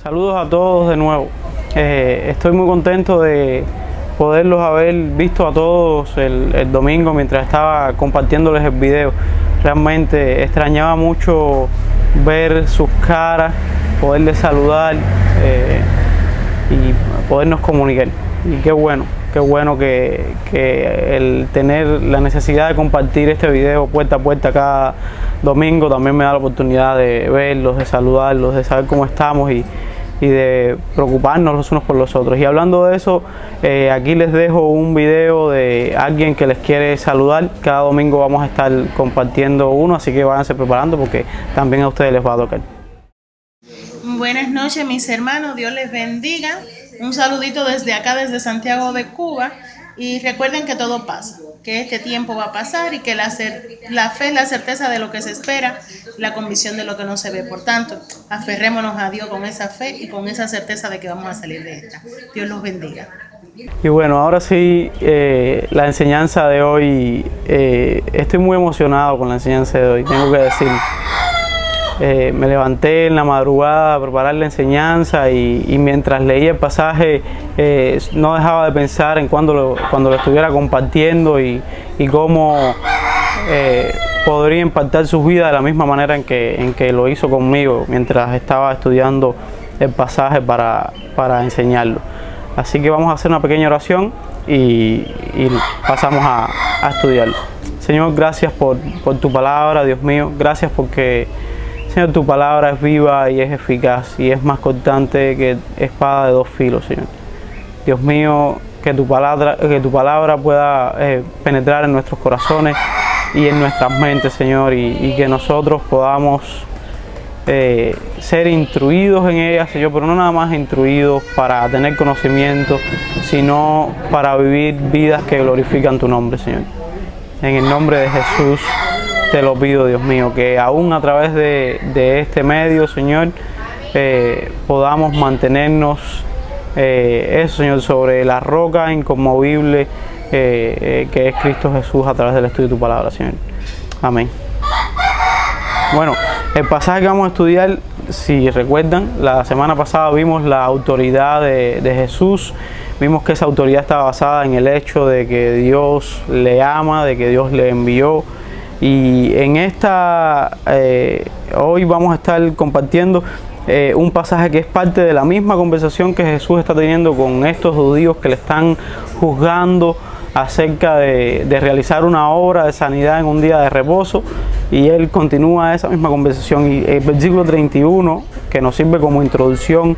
Saludos a todos de nuevo. Estoy muy contento de poderlos haber visto a todos el domingo mientras estaba compartiéndoles el video. Realmente extrañaba mucho ver sus caras, poderles saludar y podernos comunicar. Y qué bueno que el tener la necesidad de compartir este video puerta a puerta cada domingo también me da la oportunidad de verlos, de saludarlos, de saber cómo estamos y de preocuparnos los unos por los otros. Y hablando de eso, aquí les dejo un video de alguien que les quiere saludar. Cada domingo vamos a estar compartiendo uno, así que váyanse preparando porque también a ustedes les va a tocar. Buenas noches, mis hermanos, Dios les bendiga. Un saludito desde acá, desde Santiago de Cuba. Y recuerden que todo pasa, que este tiempo va a pasar y que la fe es la certeza de lo que se espera, la convicción de lo que no se ve. Por tanto, aferrémonos a Dios con esa fe y con esa certeza de que vamos a salir de esta. Dios los bendiga. Y bueno, ahora sí, la enseñanza de hoy, estoy muy emocionado con la enseñanza de hoy, tengo que decir. Me levanté en la madrugada a preparar la enseñanza y mientras leía el pasaje no dejaba de pensar en cuando lo estuviera compartiendo y cómo podría impactar su vida de la misma manera en que lo hizo conmigo mientras estaba estudiando el pasaje para enseñarlo. Así que vamos a hacer una pequeña oración y pasamos a estudiarlo. Señor, gracias por tu palabra, Dios mío, gracias porque Señor, tu palabra es viva y es eficaz y es más cortante que espada de dos filos, Señor. Dios mío, que tu palabra pueda penetrar en nuestros corazones y en nuestras mentes, Señor, y que nosotros podamos ser instruidos en ella, Señor, pero no nada más instruidos para tener conocimiento, sino para vivir vidas que glorifican tu nombre, Señor. En el nombre de Jesús te lo pido, Dios mío, que aún a través de este medio, Señor, podamos mantenernos, Señor, sobre la roca inconmovible que es Cristo Jesús a través del estudio de tu palabra, Señor. Amén. Bueno, el pasaje que vamos a estudiar, si recuerdan, la semana pasada vimos la autoridad de Jesús. Vimos que esa autoridad estaba basada en el hecho de que Dios le ama, de que Dios le envió. Y en hoy vamos a estar compartiendo un pasaje que es parte de la misma conversación que Jesús está teniendo con estos judíos que le están juzgando acerca de realizar una obra de sanidad en un día de reposo. Y él continúa esa misma conversación. Y el versículo 31, que nos sirve como introducción,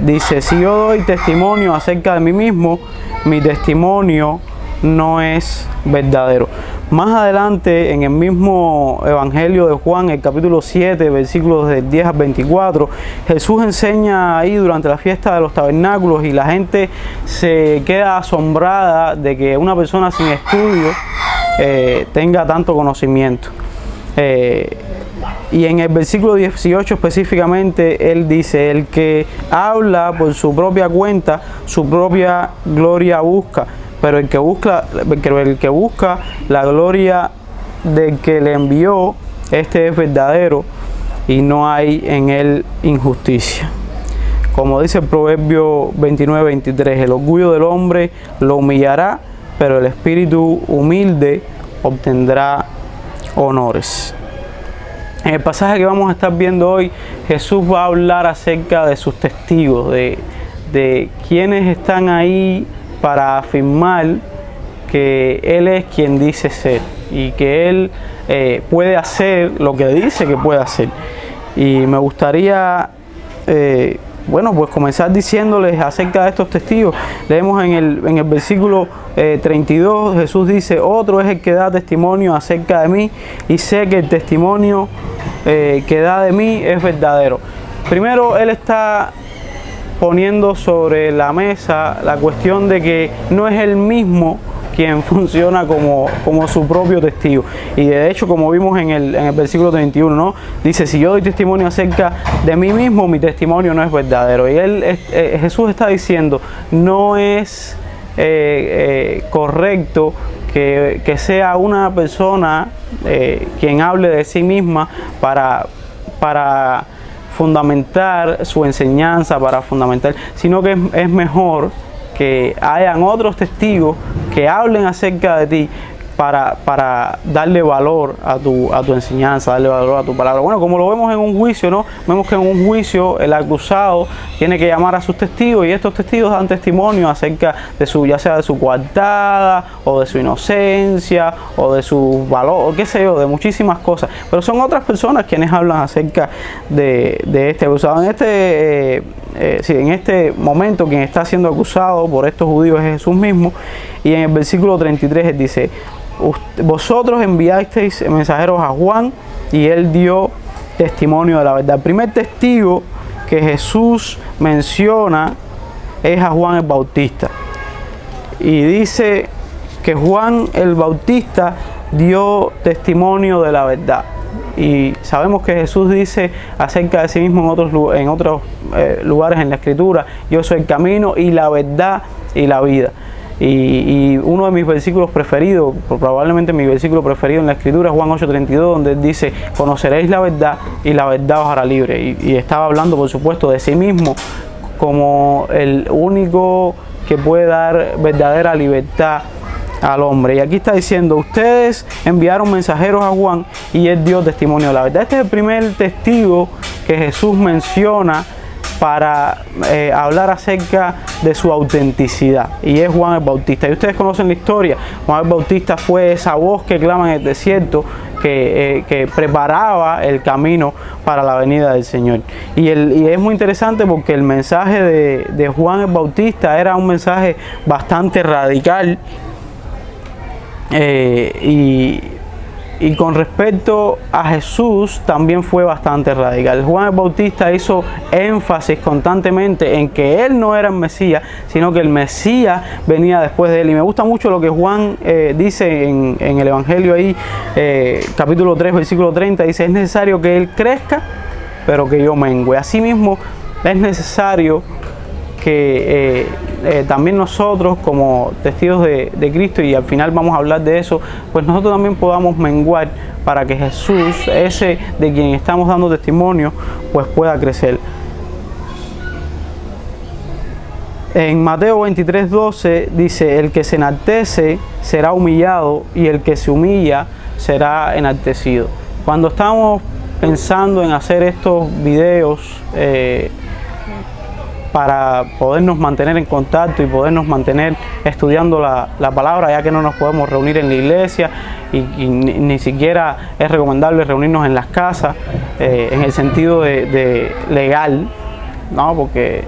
dice: si yo doy testimonio acerca de mí mismo, mi testimonio no es verdadero. Más adelante, en el mismo Evangelio de Juan, el capítulo 7, versículos del 10 al 24, Jesús enseña ahí durante la fiesta de los tabernáculos y la gente se queda asombrada de que una persona sin estudio tenga tanto conocimiento. Y en el versículo 18 específicamente, él dice: el que habla por su propia cuenta, su propia gloria busca. Pero el que busca la gloria del que le envió, este es verdadero y no hay en él injusticia. Como dice el Proverbio 29-23, el orgullo del hombre lo humillará, pero el espíritu humilde obtendrá honores. En el pasaje que vamos a estar viendo hoy, Jesús va a hablar acerca de sus testigos, de quienes están ahí para afirmar que Él es quien dice ser y que Él puede hacer lo que dice que puede hacer. Y me gustaría, pues comenzar diciéndoles acerca de estos testigos. Leemos en el versículo 32, Jesús dice: otro es el que da testimonio acerca de mí y sé que el testimonio que da de mí es verdadero. Primero, Él está poniendo sobre la mesa la cuestión de que no es él mismo quien funciona como su propio testigo. Y de hecho, como vimos en el versículo 31, ¿no? Dice: si yo doy testimonio acerca de mí mismo, mi testimonio no es verdadero. Y Jesús está diciendo: no es correcto que sea una persona quien hable de sí misma para fundamentar su enseñanza, para fundamentar, sino que es mejor que hayan otros testigos que hablen acerca de ti para darle valor a tu enseñanza, darle valor a tu palabra. Bueno, como lo vemos en un juicio, ¿no? Vemos que en un juicio el acusado tiene que llamar a sus testigos y estos testigos dan testimonio acerca de su, ya sea de su coartada o de su inocencia o de su valor, o qué sé yo, de muchísimas cosas. Pero son otras personas quienes hablan acerca de este acusado. En este momento quien está siendo acusado por estos judíos es Jesús mismo, y en el versículo 33 él dice: vosotros enviasteis mensajeros a Juan y él dio testimonio de la verdad. El primer testigo que Jesús menciona es a Juan el Bautista, y dice que Juan el Bautista dio testimonio de la verdad. Y sabemos que Jesús dice acerca de sí mismo en otros lugares en la Escritura: yo soy el camino y la verdad y la vida. Y uno de mis versículos preferidos, probablemente mi versículo preferido en la Escritura, es Juan 8:32, donde él dice: conoceréis la verdad y la verdad os hará libre. Y estaba hablando, por supuesto, de sí mismo como el único que puede dar verdadera libertad al hombre. Y aquí está diciendo: ustedes enviaron mensajeros a Juan y él dio testimonio de la verdad. Este es el primer testigo que Jesús menciona para hablar acerca de su autenticidad, y es Juan el Bautista. Y ustedes conocen la historia. Juan el Bautista fue esa voz que clama en el desierto, que preparaba el camino para la venida del Señor. Y es muy interesante porque el mensaje de Juan el Bautista era un mensaje bastante radical, y con respecto a Jesús también fue bastante radical. Juan el Bautista hizo énfasis constantemente en que él no era el Mesías, sino que el Mesías venía después de él. Y me gusta mucho lo que Juan dice en el Evangelio ahí, capítulo 3, versículo 30, dice: es necesario que él crezca, pero que yo mengüe. Asimismo, es necesario que también nosotros, como testigos de Cristo, y al final vamos a hablar de eso, pues nosotros también podamos menguar para que Jesús, ese de quien estamos dando testimonio, pues pueda crecer. En Mateo 23:12 dice: el que se enaltece será humillado y el que se humilla será enaltecido. Cuando estamos pensando en hacer estos videos para podernos mantener en contacto y podernos mantener estudiando la palabra, ya que no nos podemos reunir en la iglesia y ni siquiera es recomendable reunirnos en las casas, en el sentido de legal, ¿no? Porque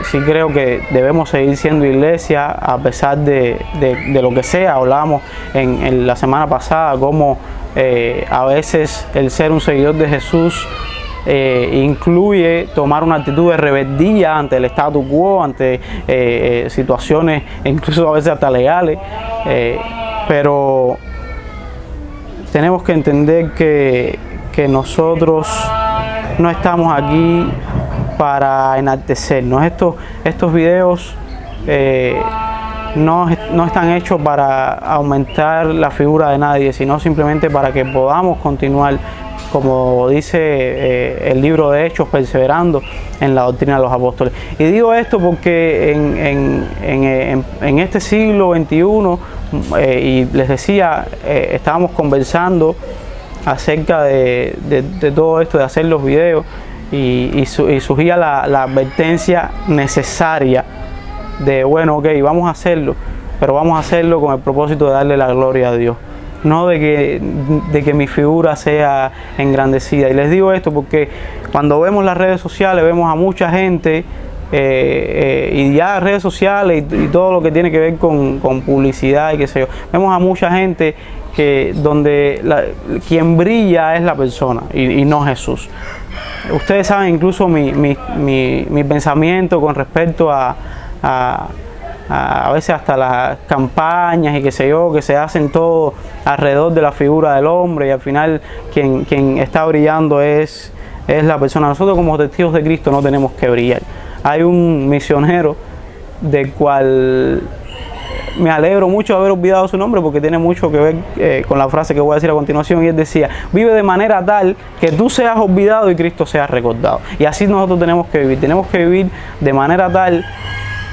sí creo que debemos seguir siendo iglesia a pesar de lo que sea. Hablábamos en la semana pasada cómo a veces el ser un seguidor de Jesús incluye tomar una actitud de rebeldía ante el status quo, ante situaciones incluso a veces hasta legales, pero tenemos que entender que nosotros no estamos aquí para enaltecernos. Estos videos no están hechos para aumentar la figura de nadie, sino simplemente para que podamos continuar, como dice el libro de Hechos, perseverando en la doctrina de los apóstoles. Y digo esto porque en este siglo XXI, y les decía, estábamos conversando acerca de todo esto, de hacer los videos, y surgía la advertencia necesaria de, bueno, ok, vamos a hacerlo, pero vamos a hacerlo con el propósito de darle la gloria a Dios, no de que mi figura sea engrandecida. Y les digo esto porque cuando vemos las redes sociales, vemos a mucha gente, y ya redes sociales y todo lo que tiene que ver con publicidad y qué sé yo, vemos a mucha gente que donde quien brilla es la persona y no Jesús. Ustedes saben incluso mi pensamiento con respecto a veces hasta las campañas y qué sé yo, que se hacen todo alrededor de la figura del hombre, y al final quien está brillando es la persona. Nosotros como testigos de Cristo no tenemos que brillar. Hay un misionero del cual me alegro mucho de haber olvidado su nombre porque tiene mucho que ver con la frase que voy a decir a continuación, y él decía: vive de manera tal que tú seas olvidado y Cristo sea recordado. Y así nosotros tenemos que vivir de manera tal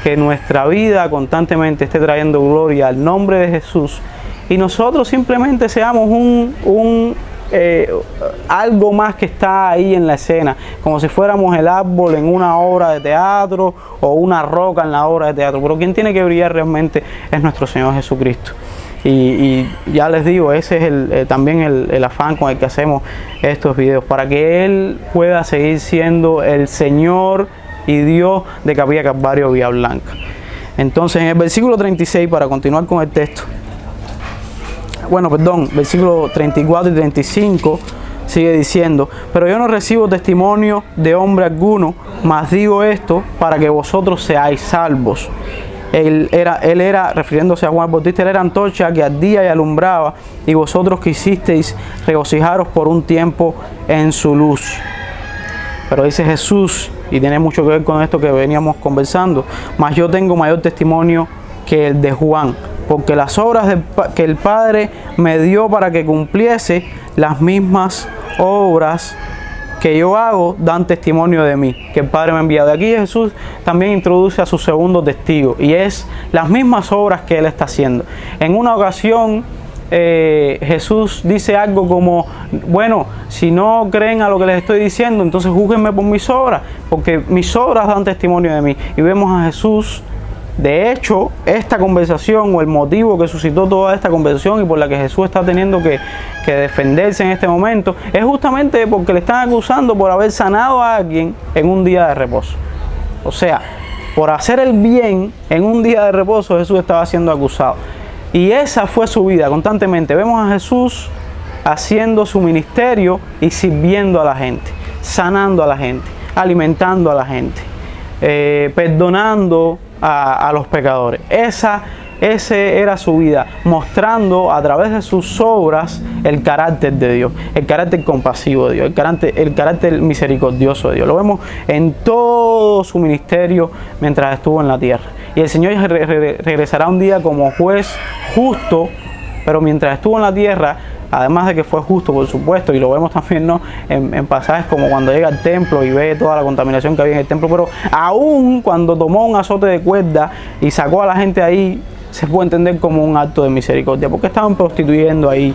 que nuestra vida constantemente esté trayendo gloria al nombre de Jesús, y nosotros simplemente seamos algo más que está ahí en la escena, como si fuéramos el árbol en una obra de teatro o una roca en la obra de teatro. Pero quien tiene que brillar realmente es nuestro Señor Jesucristo. Y ya les digo, ese es también el afán con el que hacemos estos videos, para que Él pueda seguir siendo el Señor y Dios de Capilla Calvario Villa Blanca. Entonces, en el versículo 36, para continuar con el texto, versículo 34 y 35 sigue diciendo: pero yo no recibo testimonio de hombre alguno, mas digo esto para que vosotros seáis salvos. Él era, refiriéndose a Juan el Bautista, él era antorcha que ardía y alumbraba, y vosotros quisisteis regocijaros por un tiempo en su luz. Pero dice Jesús, y tiene mucho que ver con esto que veníamos conversando: mas yo tengo mayor testimonio que el de Juan, porque las obras que el Padre me dio para que cumpliese, las mismas obras que yo hago dan testimonio de mí, que el Padre me ha enviado. Aquí Jesús también introduce a su segundo testigo, y es las mismas obras que Él está haciendo. En una ocasión Jesús dice algo como: bueno, si no creen a lo que les estoy diciendo, entonces júzguenme por mis obras, porque mis obras dan testimonio de mí. Y vemos a Jesús. De hecho, esta conversación, o el motivo que suscitó toda esta conversación y por la que Jesús está teniendo que defenderse en este momento, es justamente porque le están acusando por haber sanado a alguien en un día de reposo. O sea, por hacer el bien en un día de reposo, Jesús estaba siendo acusado. Y esa fue su vida constantemente. Vemos a Jesús haciendo su ministerio y sirviendo a la gente, sanando a la gente, alimentando a la gente, perdonando a los pecadores. Ese era su vida, mostrando a través de sus obras el carácter de Dios, el carácter compasivo de Dios, el carácter misericordioso de Dios. Lo vemos en todo su ministerio mientras estuvo en la tierra. Y el Señor regresará un día como juez justo, pero mientras estuvo en la tierra, además de que fue justo, por supuesto, y lo vemos también, ¿no?, en pasajes como cuando llega al templo y ve toda la contaminación que había en el templo, pero aún cuando tomó un azote de cuerda y sacó a la gente ahí, se puede entender como un acto de misericordia, porque estaban prostituyendo ahí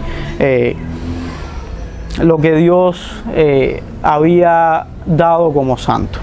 lo que Dios había dado como santo.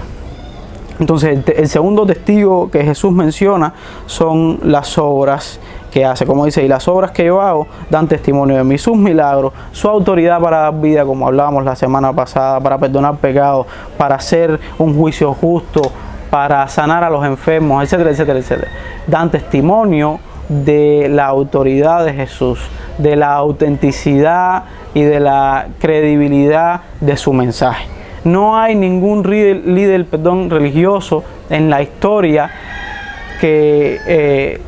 Entonces, el segundo testigo que Jesús menciona son las obras que hace, como dice: y las obras que yo hago dan testimonio de mí, sus milagros, su autoridad para dar vida, como hablábamos la semana pasada, para perdonar pecados, para hacer un juicio justo, para sanar a los enfermos, etcétera, etcétera, etcétera. Dan testimonio de la autoridad de Jesús, de la autenticidad y de la credibilidad de su mensaje. No hay ningún líder religioso en la historia que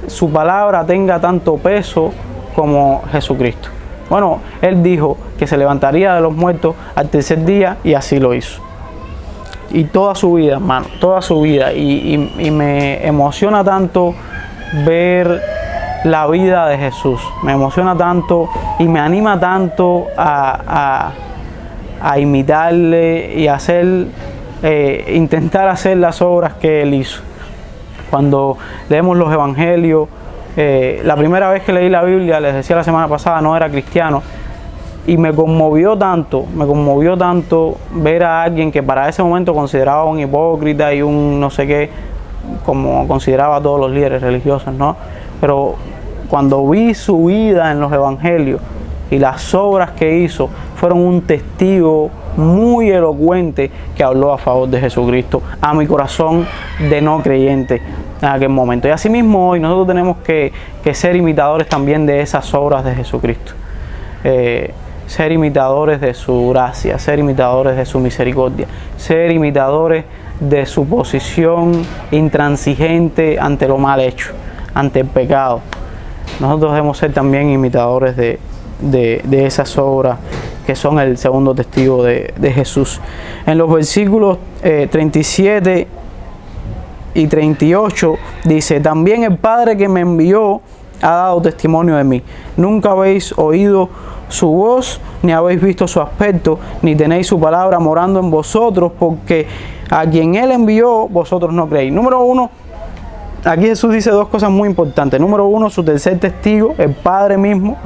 su palabra tenga tanto peso como Jesucristo. Bueno, Él dijo que se levantaría de los muertos al tercer día, y así lo hizo. Y toda su vida, hermano, toda su vida. Y me emociona tanto ver la vida de Jesús. Me emociona tanto y me anima tanto a imitarle y intentar hacer las obras que Él hizo. Cuando leemos los evangelios, la primera vez que leí la Biblia, les decía la semana pasada, no era cristiano, y me conmovió tanto ver a alguien que para ese momento consideraba un hipócrita y un no sé qué, como consideraba a todos los líderes religiosos, ¿no? Pero cuando vi su vida en los evangelios y las obras que hizo, fueron un testigo muy elocuente que habló a favor de Jesucristo a mi corazón de no creyente en aquel momento. Y así mismo hoy nosotros tenemos que ser imitadores también de esas obras de Jesucristo, ser imitadores de su gracia, ser imitadores de su misericordia, ser imitadores de su posición intransigente ante lo mal hecho, ante el pecado. Nosotros debemos ser también imitadores de esas obras que son el segundo testigo de Jesús. En los versículos 37 y 38 dice: también el Padre que me envió ha dado testimonio de mí. Nunca habéis oído su voz, ni habéis visto su aspecto, ni tenéis su palabra morando en vosotros, porque a quien Él envió, vosotros no creéis. Número uno, aquí Jesús dice dos cosas muy importantes. Número uno, su tercer testigo, el Padre mismo.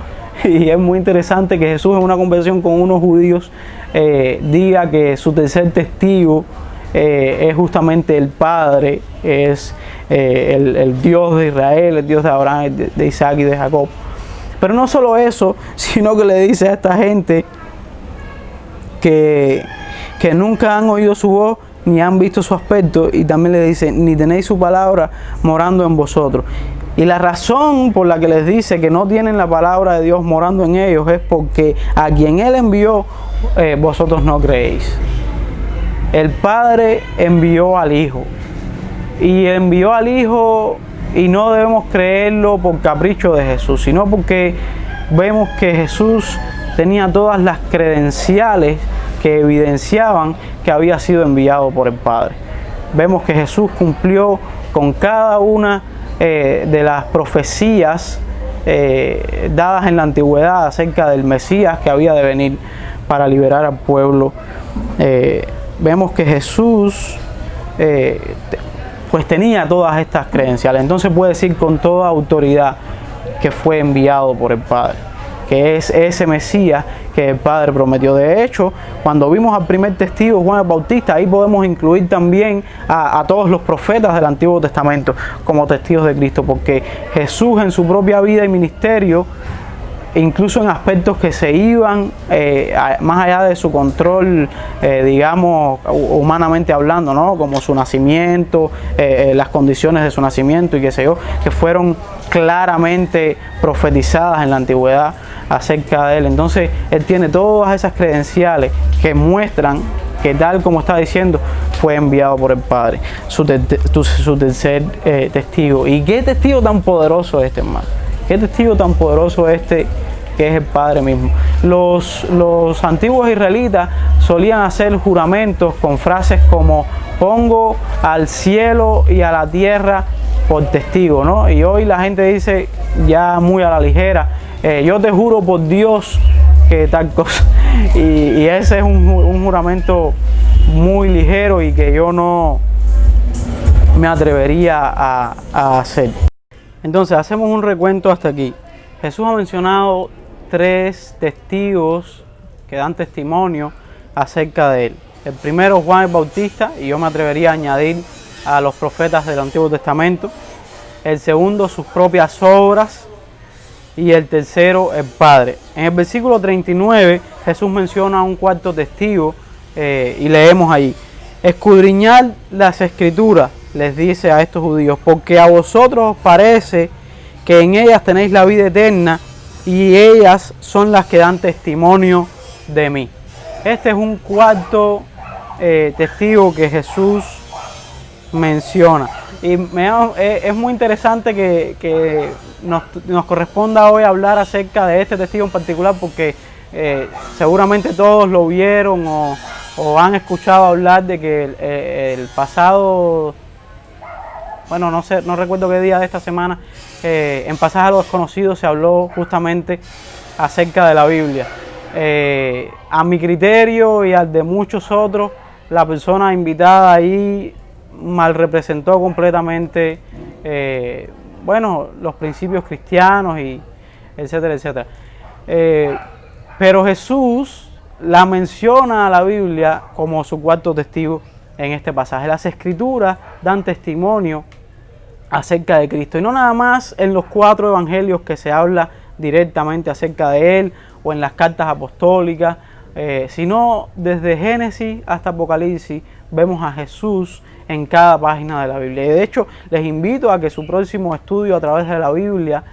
Y es muy interesante que Jesús en una conversación con unos judíos diga que su tercer testigo es justamente el Padre, es el Dios de Israel, el Dios de Abraham, de Isaac y de Jacob. Pero no solo eso, sino que le dice a esta gente que nunca han oído su voz, ni han visto su aspecto, y también le dice: ni tenéis su palabra morando en vosotros. Y la razón por la que les dice que no tienen la palabra de Dios morando en ellos es porque a quien Él envió, vosotros no creéis. El Padre envió al Hijo. Y envió al Hijo, y no debemos creerlo por capricho de Jesús, sino porque vemos que Jesús tenía todas las credenciales que evidenciaban que había sido enviado por el Padre. Vemos que Jesús cumplió con cada una de las profecías dadas en la antigüedad acerca del Mesías que había de venir para liberar al pueblo. Vemos que Jesús pues tenía todas estas credenciales. Entonces puede decir con toda autoridad que fue enviado por el Padre, que es ese Mesías que el Padre prometió. De hecho, cuando vimos al primer testigo, Juan el Bautista, ahí podemos incluir también a todos los profetas del Antiguo Testamento como testigos de Cristo, porque Jesús en su propia vida y ministerio, incluso en aspectos que se iban más allá de su control, digamos, humanamente hablando, ¿no? Como su nacimiento, las condiciones de su nacimiento y qué sé yo, que fueron claramente profetizadas en la antigüedad acerca de Él. Entonces, Él tiene todas esas credenciales que muestran que, tal como está diciendo, fue enviado por el Padre, su tercer testigo. ¿Y qué testigo tan poderoso es este, hermano? ¿Qué testigo tan poderoso es este, que es el Padre mismo? Los antiguos israelitas solían hacer juramentos con frases como: pongo al cielo y a la tierra por testigo, ¿no? Y hoy la gente dice ya muy a la ligera: yo te juro por Dios que tal cosa. Y ese es un juramento muy ligero y que yo no me atrevería a hacer. Entonces, hacemos un recuento hasta aquí. Jesús ha mencionado 3 testigos que dan testimonio acerca de Él. El primero, Juan el Bautista, y yo me atrevería a añadir a los profetas del Antiguo Testamento. El segundo, sus propias obras. Y el tercero, el Padre. En el versículo 39, Jesús menciona a un cuarto testigo y leemos ahí: escudriñad las Escrituras, les dice a estos judíos, porque a vosotros os parece que en ellas tenéis la vida eterna, y ellas son las que dan testimonio de mí. Este es un cuarto testigo que Jesús menciona. Y es muy interesante que nos corresponda hoy hablar acerca de este testigo en particular, porque seguramente todos lo vieron o han escuchado hablar de que el pasado, bueno, no recuerdo qué día de esta semana, en Pasaje a los Desconocidos se habló justamente acerca de la Biblia. A mi criterio y al de muchos otros, la persona invitada ahí mal representó completamente los principios cristianos y etcétera, etcétera. Pero Jesús la menciona a la Biblia como su cuarto testigo en este pasaje. Las Escrituras dan testimonio acerca de Cristo, y no nada más en los 4 evangelios que se habla directamente acerca de Él, o en las cartas apostólicas, sino desde Génesis hasta Apocalipsis vemos a Jesús en cada página de la Biblia. Y de hecho, les invito a que su próximo estudio a través de la Biblia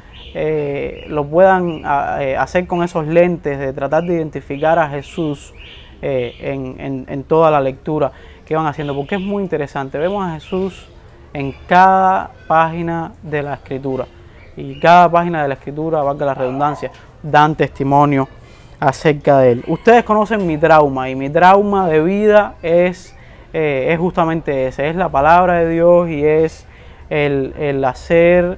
lo puedan hacer con esos lentes de tratar de identificar a Jesús en toda la lectura que van haciendo, porque es muy interesante. Vemos a Jesús en cada página de la Escritura, y cada página de la Escritura, valga la redundancia, dan testimonio acerca de Él. Ustedes conocen mi trauma, y mi trauma de vida es es justamente ese, es la palabra de Dios y es el hacer,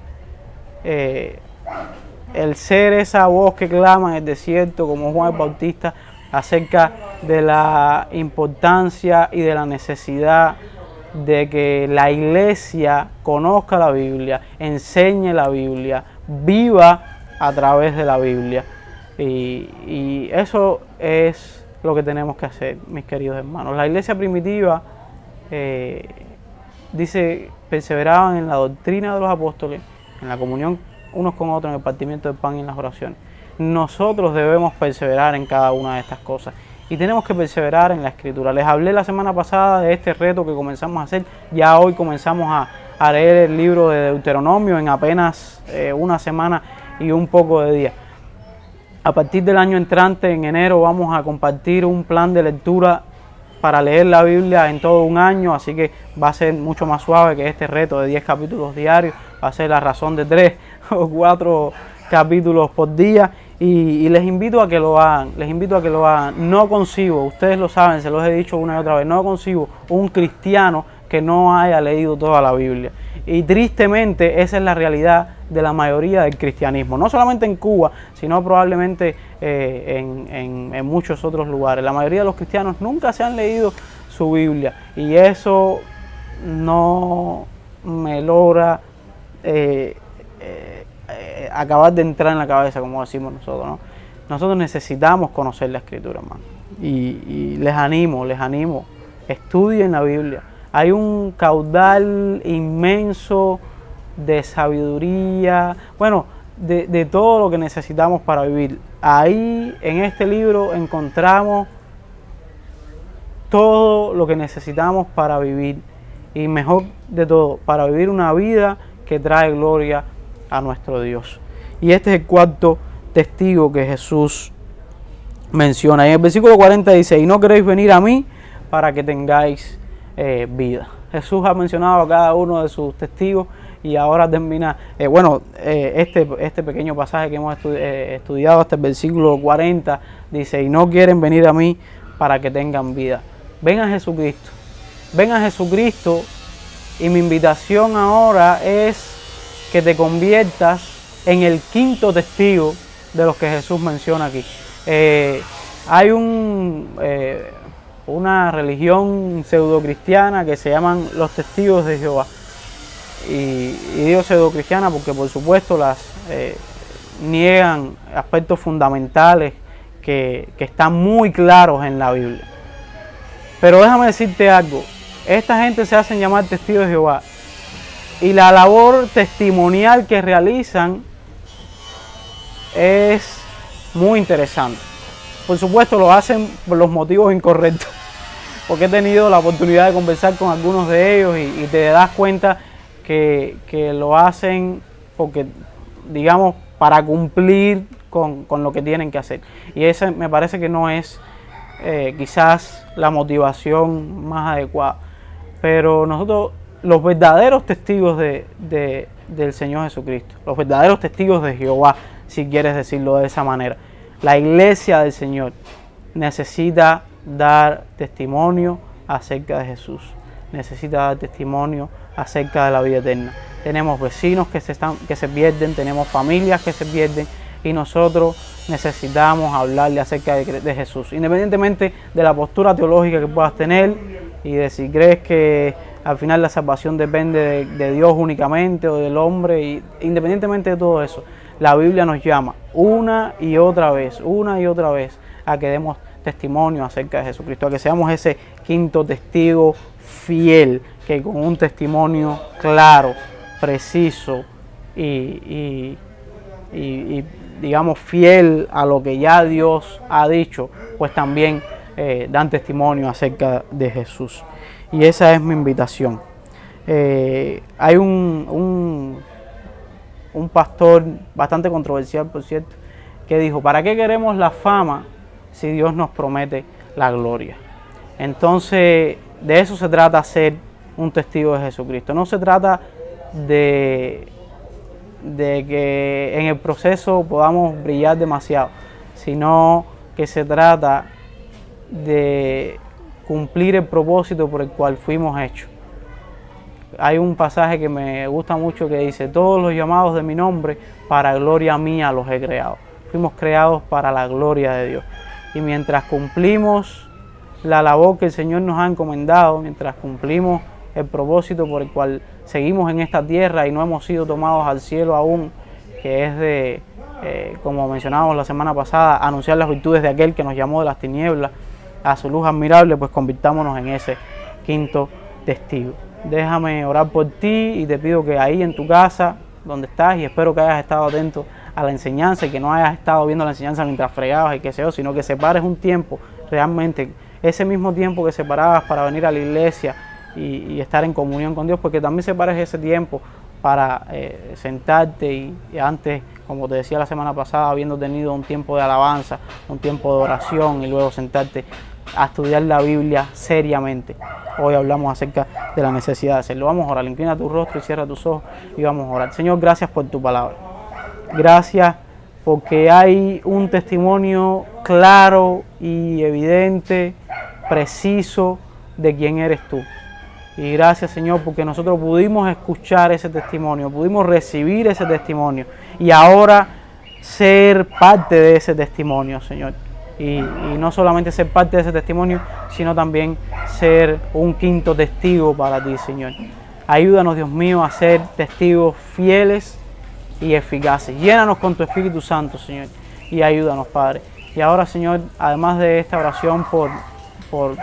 el ser esa voz que clama en el desierto como Juan el Bautista acerca de la importancia y de la necesidad de que la iglesia conozca la Biblia, enseñe la Biblia, viva a través de la Biblia. Y eso es lo que tenemos que hacer, mis queridos hermanos. La iglesia primitiva, dice, perseveraban en la doctrina de los apóstoles, en la comunión unos con otros, en el partimiento del pan y en las oraciones. Nosotros debemos perseverar en cada una de estas cosas y tenemos que perseverar en la Escritura. Les hablé la semana pasada de este reto que comenzamos a hacer. Ya hoy comenzamos a leer el libro de Deuteronomio en apenas una semana y un poco de días. A partir del año entrante, en enero, vamos a compartir un plan de lectura para leer la Biblia en todo un año, así que va a ser mucho más suave que este reto de 10 capítulos diarios. Va a ser la razón de 3 o 4 capítulos por día. Y les invito a que lo hagan, No concibo, ustedes lo saben, se los he dicho una y otra vez, no concibo un cristiano que no haya leído toda la Biblia. Y tristemente esa es la realidad de la mayoría del cristianismo, no solamente en Cuba, sino probablemente en muchos otros lugares. La mayoría de los cristianos nunca se han leído su Biblia y eso no me logra acabar de entrar en la cabeza, como decimos nosotros, ¿no? Nosotros necesitamos conocer la Escritura, hermano. Y les animo, estudien la Biblia. Hay un caudal inmenso de sabiduría, bueno, de todo lo que necesitamos para vivir. Ahí, en este libro, encontramos todo lo que necesitamos para vivir. Y mejor de todo, para vivir una vida que trae gloria a nuestro Dios. Y este es el cuarto testigo que Jesús menciona. Y en el versículo 40 dice: y no queréis venir a mí para que tengáis vida. Jesús ha mencionado a cada uno de sus testigos y ahora termina, este pequeño pasaje que hemos estudiado hasta el versículo 40, dice: y no quieren venir a mí para que tengan vida. Ven a Jesucristo. Ven a Jesucristo y mi invitación ahora es que te conviertas en el quinto testigo de los que Jesús menciona aquí. Hay una religión pseudocristiana que se llaman los testigos de Jehová. Y digo pseudocristiana porque por supuesto niegan aspectos fundamentales que están muy claros en la Biblia. Pero déjame decirte algo, esta gente se hacen llamar testigos de Jehová y la labor testimonial que realizan es muy interesante. Por supuesto lo hacen por los motivos incorrectos, porque he tenido la oportunidad de conversar con algunos de ellos y te das cuenta que lo hacen porque, digamos, para cumplir con lo que tienen que hacer. Y esa me parece que no es quizás la motivación más adecuada. Pero nosotros, los verdaderos testigos del Señor Jesucristo, los verdaderos testigos de Jehová, si quieres decirlo de esa manera, la iglesia del Señor necesita dar testimonio acerca de Jesús, necesita dar testimonio acerca de la vida eterna. Tenemos vecinos que se pierden, tenemos familias que se pierden y nosotros necesitamos hablarle acerca de Jesús, independientemente de la postura teológica que puedas tener y de si crees que al final la salvación depende de Dios únicamente o del hombre, y independientemente de todo eso, la Biblia nos llama una y otra vez a que demos testimonio acerca de Jesucristo, a que seamos ese quinto testigo fiel, que con un testimonio claro, preciso y digamos fiel a lo que ya Dios ha dicho, pues también dan testimonio acerca de Jesús. Y esa es mi invitación. Hay un pastor bastante controversial, por cierto, que dijo: ¿para qué queremos la fama si Dios nos promete la gloria? Entonces, de eso se trata, ser un testigo de Jesucristo. No se trata de que en el proceso podamos brillar demasiado, sino que se trata de cumplir el propósito por el cual fuimos hechos. Hay un pasaje que me gusta mucho que dice: todos los llamados de mi nombre, para gloria mía los he creado. Fuimos creados para la gloria de Dios. Y mientras cumplimos la labor que el Señor nos ha encomendado, mientras cumplimos el propósito por el cual seguimos en esta tierra y no hemos sido tomados al cielo aún, que es de, como mencionábamos la semana pasada, anunciar las virtudes de aquel que nos llamó de las tinieblas a su luz admirable, pues convirtámonos en ese quinto testigo. Déjame orar por ti y te pido que ahí en tu casa, donde estás, y espero que hayas estado atento a la enseñanza y que no hayas estado viendo la enseñanza mientras fregabas y qué sé yo, sino que separes un tiempo realmente, ese mismo tiempo que separabas para venir a la iglesia y estar en comunión con Dios, porque también separes ese tiempo para sentarte y antes, como te decía la semana pasada, habiendo tenido un tiempo de alabanza, un tiempo de oración y luego sentarte a estudiar la Biblia seriamente. Hoy hablamos acerca de la necesidad de hacerlo. Vamos a orar, inclina tu rostro y cierra tus ojos y vamos a orar. Señor, gracias por tu palabra. Gracias porque hay un testimonio claro y evidente, preciso de quién eres tú. Y gracias, Señor, porque nosotros pudimos escuchar ese testimonio, pudimos recibir ese testimonio y ahora ser parte de ese testimonio, Señor. Y no solamente ser parte de ese testimonio, sino también ser un quinto testigo para ti, Señor. Ayúdanos, Dios mío, a ser testigos fieles y eficaces. Llénanos con tu Espíritu Santo, Señor, y ayúdanos, Padre. Y ahora, Señor, además de esta oración por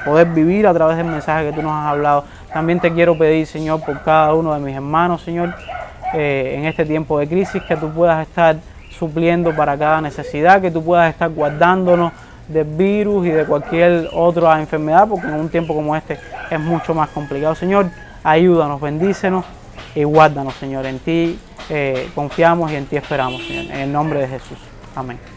poder vivir a través del mensaje que tú nos has hablado, también te quiero pedir, Señor, por cada uno de mis hermanos, Señor, en este tiempo de crisis, que tú puedas estar supliendo para cada necesidad, que tú puedas estar guardándonos del virus y de cualquier otra enfermedad, porque en un tiempo como este es mucho más complicado. Señor, ayúdanos, bendícenos y guárdanos, Señor. En ti confiamos y en ti esperamos, Señor. En el nombre de Jesús. Amén.